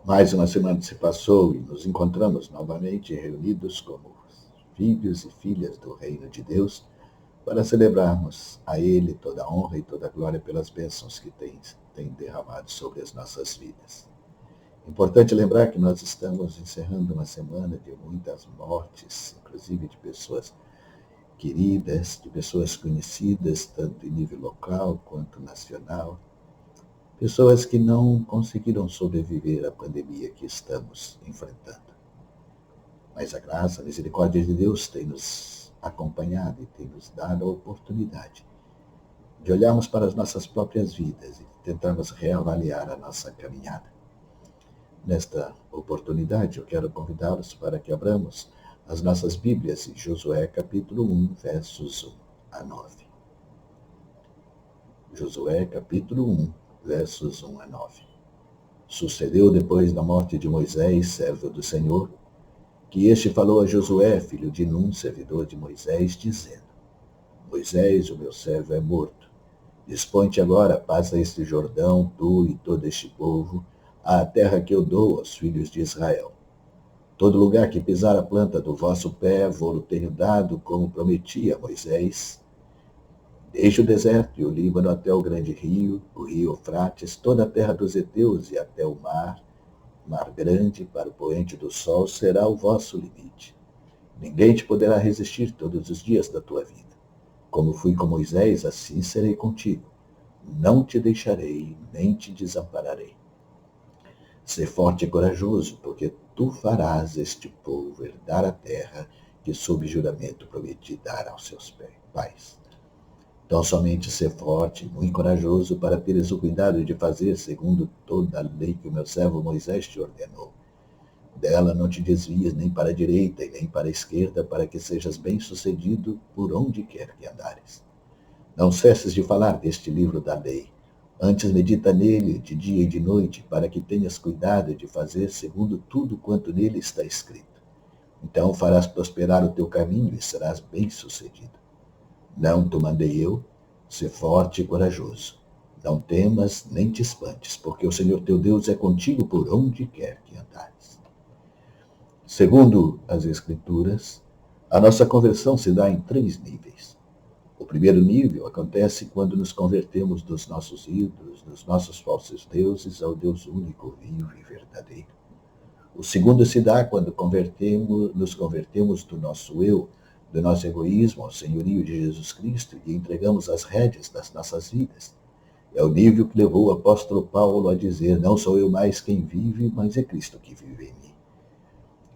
Mais uma semana se passou e nos encontramos novamente reunidos como filhos e filhas do Reino de Deus para celebrarmos a Ele toda a honra e toda a glória pelas bênçãos que tem derramado sobre as nossas vidas. Importante lembrar que nós estamos encerrando uma semana de muitas mortes, inclusive de pessoas queridas, de pessoas conhecidas, tanto em nível local quanto nacional. Pessoas que não conseguiram sobreviver à pandemia que estamos enfrentando. Mas a graça, a misericórdia de Deus tem nos acompanhado e tem nos dado a oportunidade de olharmos para as nossas próprias vidas e tentarmos reavaliar a nossa caminhada. Nesta oportunidade, eu quero convidá-los para que abramos as nossas Bíblias em Josué capítulo 1, versos 1 a 9. Josué capítulo 1, versos 1 a 9. Sucedeu depois da morte de Moisés, servo do Senhor, que este falou a Josué, filho de Nun, servidor de Moisés, dizendo: Moisés, o meu servo, é morto. Dispõe-te agora, passa este Jordão, tu e todo este povo, à terra que eu dou aos filhos de Israel. Todo lugar que pisar a planta do vosso pé, vou-lo tenho dado, como prometi a Moisés, desde o deserto e o Líbano até o grande rio, o rio Eufrates, toda a terra dos heteus e até o mar grande, para o poente do sol, será o vosso limite. Ninguém te poderá resistir todos os dias da tua vida. Como fui com Moisés, assim serei contigo. Não te deixarei, nem te desampararei. Sê forte e corajoso, porque tu farás este povo herdar a terra que sob juramento prometi dar aos seus pais. Então somente sê forte e muito corajoso para teres o cuidado de fazer segundo toda a lei que o meu servo Moisés te ordenou. Dela não te desvies nem para a direita e nem para a esquerda, para que sejas bem-sucedido por onde quer que andares. Não cesses de falar deste livro da lei. Antes medita nele de dia e de noite, para que tenhas cuidado de fazer segundo tudo quanto nele está escrito. Então farás prosperar o teu caminho e serás bem-sucedido. Não te mandei eu? Sê forte e corajoso. Não temas nem te espantes, porque o Senhor teu Deus é contigo por onde quer que andares. Segundo as Escrituras, a nossa conversão se dá em 3 níveis. O primeiro nível acontece quando nos convertemos dos nossos ídolos, dos nossos falsos deuses, ao Deus único, vivo e verdadeiro. O segundo se dá quando nos convertemos do nosso eu, do nosso egoísmo ao senhorio de Jesus Cristo e entregamos as rédeas das nossas vidas. É o nível que levou o apóstolo Paulo a dizer: não sou eu mais quem vive, mas é Cristo que vive em mim.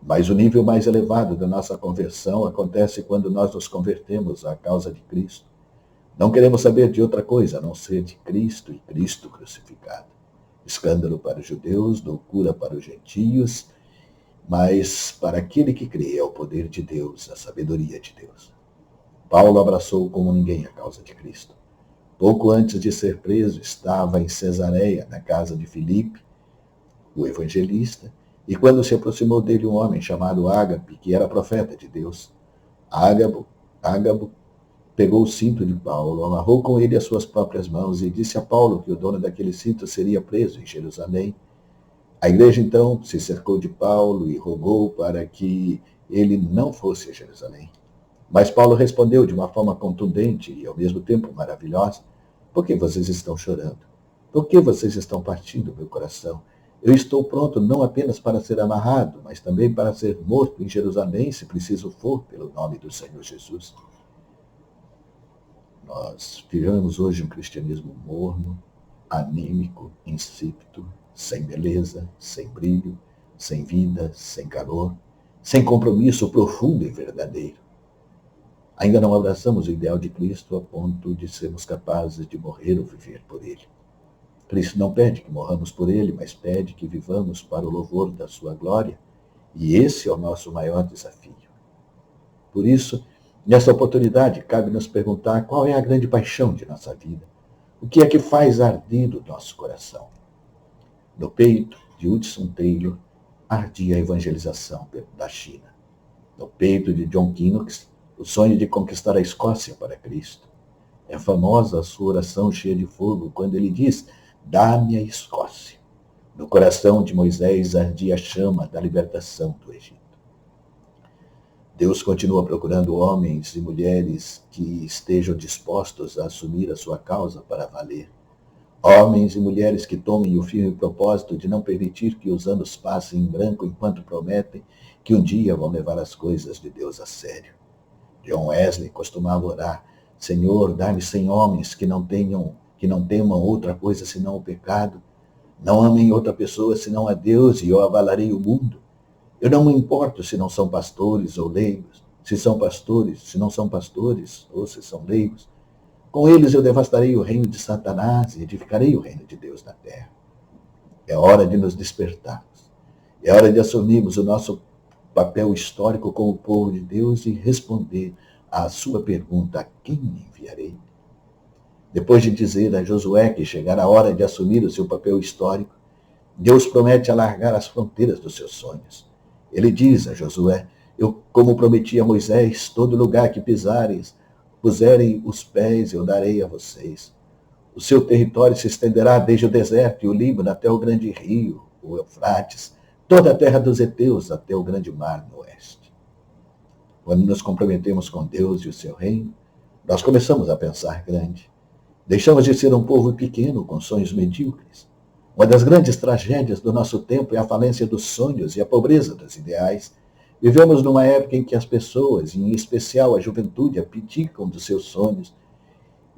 Mas o nível mais elevado da nossa conversão acontece quando nós nos convertemos à causa de Cristo. Não queremos saber de outra coisa a não ser de Cristo e Cristo crucificado. Escândalo para os judeus, loucura para os gentios, mas para aquele que crê é o poder de Deus, a sabedoria de Deus. Paulo abraçou como ninguém a causa de Cristo. Pouco antes de ser preso, estava em Cesareia, na casa de Filipe, o evangelista, e quando se aproximou dele um homem chamado Ágape, que era profeta de Deus, Ágabo pegou o cinto de Paulo, amarrou com ele as suas próprias mãos e disse a Paulo que o dono daquele cinto seria preso em Jerusalém. A igreja então se cercou de Paulo e rogou para que ele não fosse a Jerusalém. Mas Paulo respondeu de uma forma contundente e ao mesmo tempo maravilhosa: por que vocês estão chorando? Por que vocês estão partindo meu coração? Eu estou pronto não apenas para ser amarrado, mas também para ser morto em Jerusalém, se preciso for, pelo nome do Senhor Jesus. Nós vivemos hoje um cristianismo morno, anímico, insípido, sem beleza, sem brilho, sem vida, sem calor, sem compromisso profundo e verdadeiro. Ainda não abraçamos o ideal de Cristo a ponto de sermos capazes de morrer ou viver por Ele. Cristo não pede que morramos por Ele, mas pede que vivamos para o louvor da sua glória, e esse é o nosso maior desafio. Por isso, nessa oportunidade, cabe nos perguntar qual é a grande paixão de nossa vida. O que é que faz arder o nosso coração? No peito de Hudson Taylor ardia a evangelização da China. No peito de John Knox, o sonho de conquistar a Escócia para Cristo. É famosa a sua oração cheia de fogo quando ele diz: dá-me a Escócia. No coração de Moisés ardia a chama da libertação do Egito. Deus continua procurando homens e mulheres que estejam dispostos a assumir a sua causa para valer. Homens e mulheres que tomem o firme propósito de não permitir que os anos passem em branco enquanto prometem que um dia vão levar as coisas de Deus a sério. John Wesley costumava orar: Senhor, dá-me 100 homens que não temam outra coisa senão o pecado, não amem outra pessoa senão a Deus, e eu avalarei o mundo. Eu não me importo se não são pastores ou leigos, se são pastores, se não são pastores, ou se são leigos. Com eles eu devastarei o reino de Satanás e edificarei o reino de Deus na terra. É hora de nos despertarmos. É hora de assumirmos o nosso papel histórico como povo de Deus e responder à sua pergunta: a quem me enviarei? Depois de dizer a Josué que chegará a hora de assumir o seu papel histórico, Deus promete alargar as fronteiras dos seus sonhos. Ele diz a Josué: eu, como prometi a Moisés, todo lugar que puserem os pés, eu darei a vocês. O seu território se estenderá desde o deserto e o Líbano até o grande rio, o Eufrates, toda a terra dos heteus até o grande mar no oeste. Quando nos comprometemos com Deus e o seu reino, nós começamos a pensar grande. Deixamos de ser um povo pequeno com sonhos medíocres. Uma das grandes tragédias do nosso tempo é a falência dos sonhos e a pobreza dos ideais. Vivemos numa época em que as pessoas, e em especial a juventude, abdicam dos seus sonhos.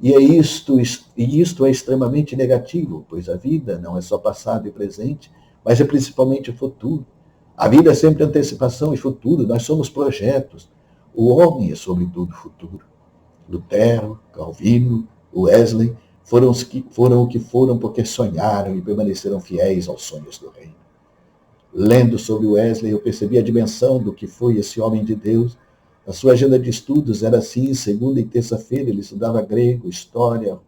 E isto é extremamente negativo, pois a vida não é só passado e presente, mas é principalmente futuro. A vida é sempre antecipação e futuro, nós somos projetos. O homem é sobretudo futuro. Lutero, Calvino, Wesley foram o que foram porque sonharam e permaneceram fiéis aos sonhos do reino. Lendo sobre Wesley, eu percebi a dimensão do que foi esse homem de Deus. A sua agenda de estudos era assim: segunda e terça-feira ele estudava grego, história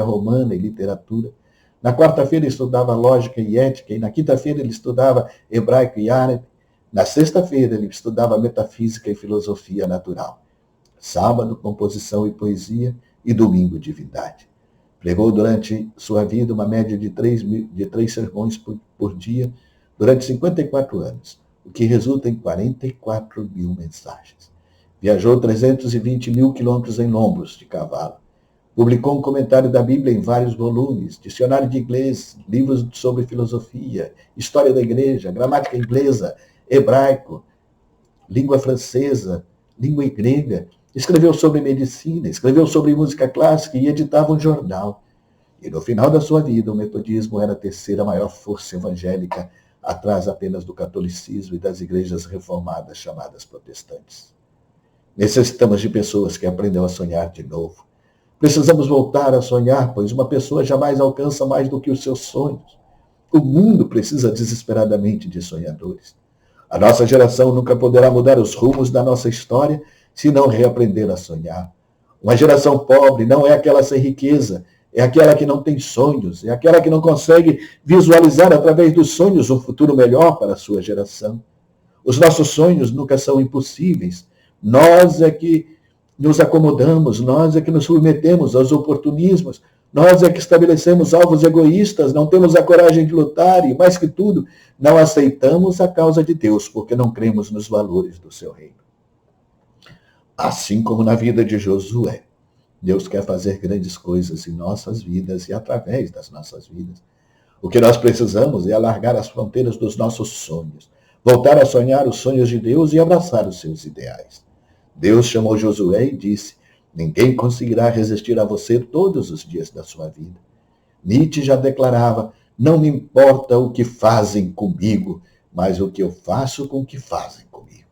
romana e literatura. Na quarta-feira ele estudava lógica e ética, e na quinta-feira ele estudava hebraico e árabe. Na sexta-feira ele estudava metafísica e filosofia natural. Sábado, composição e poesia, e domingo, divindade. Pregou durante sua vida uma média de 3 sermões por dia, durante 54 anos, o que resulta em 44 mil mensagens. Viajou 320 mil quilômetros em lombos de cavalo. Publicou um comentário da Bíblia em vários volumes, dicionário de inglês, livros sobre filosofia, história da igreja, gramática inglesa, hebraico, língua francesa, língua grega. Escreveu sobre medicina, escreveu sobre música clássica e editava um jornal. E no final da sua vida, o metodismo era a terceira maior força evangélica, atrás apenas do catolicismo e das igrejas reformadas chamadas protestantes. Necessitamos de pessoas que aprendam a sonhar de novo. Precisamos voltar a sonhar, pois uma pessoa jamais alcança mais do que os seus sonhos. O mundo precisa desesperadamente de sonhadores. A nossa geração nunca poderá mudar os rumos da nossa história se não reaprender a sonhar. Uma geração pobre não é aquela sem riqueza, é aquela que não tem sonhos, é aquela que não consegue visualizar através dos sonhos um futuro melhor para a sua geração. Os nossos sonhos nunca são impossíveis. Nós é que nos acomodamos, nós é que nos submetemos aos oportunismos, nós é que estabelecemos alvos egoístas, não temos a coragem de lutar e, mais que tudo, não aceitamos a causa de Deus porque não cremos nos valores do seu reino. Assim como na vida de Josué, Deus quer fazer grandes coisas em nossas vidas e através das nossas vidas. O que nós precisamos é alargar as fronteiras dos nossos sonhos, voltar a sonhar os sonhos de Deus e abraçar os seus ideais. Deus chamou Josué e disse: ninguém conseguirá resistir a você todos os dias da sua vida. Nietzsche já declarava: não me importa o que fazem comigo, mas o que eu faço com o que fazem comigo.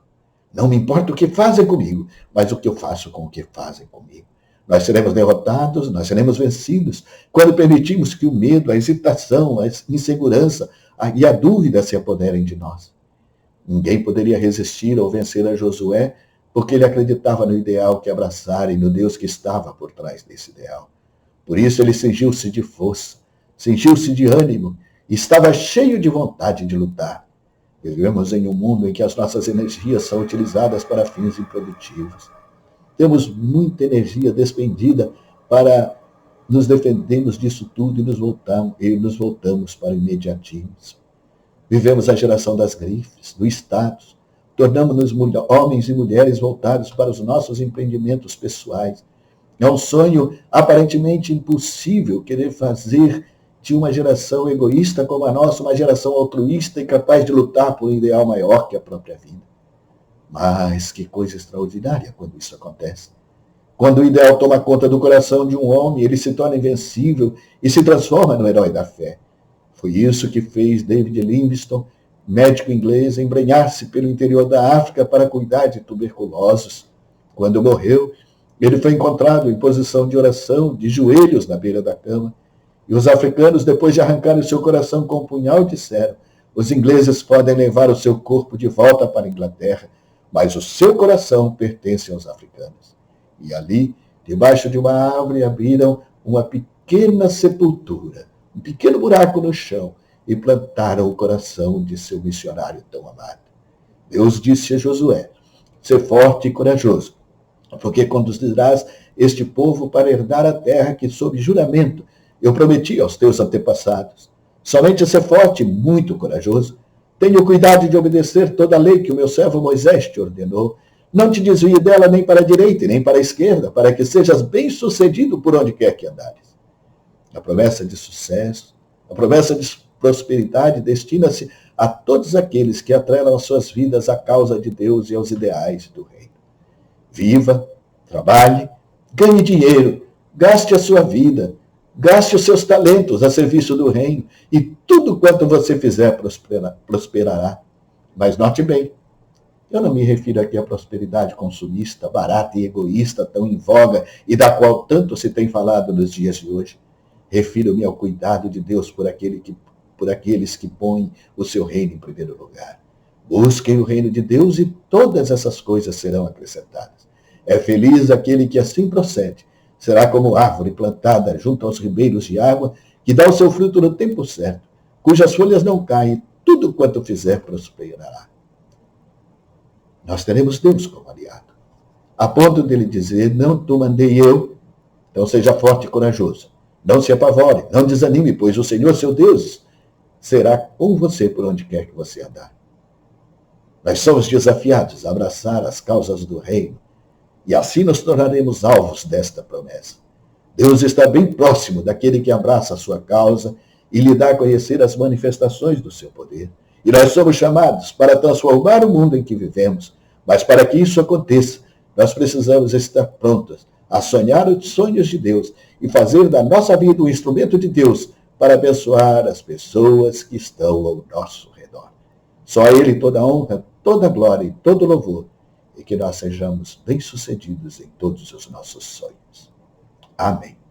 Não me importa o que fazem comigo, mas o que eu faço com o que fazem comigo. Nós seremos derrotados, nós seremos vencidos, quando permitimos que o medo, a hesitação, a insegurança e a dúvida se apoderem de nós. Ninguém poderia resistir ou vencer a Josué, porque ele acreditava no ideal que abraçara e no Deus que estava por trás desse ideal. Por isso ele cingiu-se de força, cingiu-se de ânimo, e estava cheio de vontade de lutar. Vivemos em um mundo em que as nossas energias são utilizadas para fins improdutivos. Temos muita energia despendida para nos defendemos disso tudo e nos voltamos para o imediatismo. Vivemos a geração das grifes, do status, tornamos-nos homens e mulheres voltados para os nossos empreendimentos pessoais. É um sonho aparentemente impossível querer fazer de uma geração egoísta como a nossa uma geração altruísta e capaz de lutar por um ideal maior que a própria vida. Mas que coisa extraordinária quando isso acontece. Quando o ideal toma conta do coração de um homem, ele se torna invencível e se transforma no herói da fé. Foi isso que fez David Livingstone, médico inglês, embrenhar-se pelo interior da África para cuidar de tuberculosos. Quando morreu, ele foi encontrado em posição de oração, de joelhos na beira da cama. E os africanos, depois de arrancar o seu coração com um punhal, disseram: os ingleses podem levar o seu corpo de volta para a Inglaterra, mas o seu coração pertence aos africanos. E ali, debaixo de uma árvore, abriram uma pequena sepultura, um pequeno buraco no chão, e plantaram o coração de seu missionário tão amado. Deus disse a Josué: ser forte e corajoso, porque conduzirás este povo para herdar a terra que, sob juramento, eu prometi aos teus antepassados. Somente ser forte e muito corajoso. Tenha o cuidado de obedecer toda a lei que o meu servo Moisés te ordenou. Não te desvie dela nem para a direita e nem para a esquerda, para que sejas bem-sucedido por onde quer que andares. A promessa de sucesso, a promessa de prosperidade destina-se a todos aqueles que atrelam as suas vidas à causa de Deus e aos ideais do reino. Viva, trabalhe, ganhe dinheiro, gaste a sua vida, gaste os seus talentos a serviço do reino, e tudo quanto você fizer prosperará. Mas note bem, eu não me refiro aqui à prosperidade consumista, barata e egoísta, tão em voga e da qual tanto se tem falado nos dias de hoje. Refiro-me ao cuidado de Deus por aqueles que põem o seu reino em primeiro lugar. Busquem o reino de Deus e todas essas coisas serão acrescentadas. É feliz aquele que assim procede. Será como árvore plantada junto aos ribeiros de água, que dá o seu fruto no tempo certo, cujas folhas não caem, tudo quanto fizer prosperará. Nós teremos Deus como aliado, a ponto de ele dizer: não te mandei eu, então seja forte e corajoso. Não se apavore, não desanime, pois o Senhor, seu Deus, será com você por onde quer que você andar. Nós somos desafiados a abraçar as causas do reino, e assim nos tornaremos alvos desta promessa. Deus está bem próximo daquele que abraça a sua causa e lhe dá a conhecer as manifestações do seu poder. E nós somos chamados para transformar o mundo em que vivemos. Mas para que isso aconteça, nós precisamos estar prontos a sonhar os sonhos de Deus e fazer da nossa vida um instrumento de Deus para abençoar as pessoas que estão ao nosso redor. Só a Ele toda a honra, toda a glória e todo o louvor, e que nós sejamos bem-sucedidos em todos os nossos sonhos. Amém.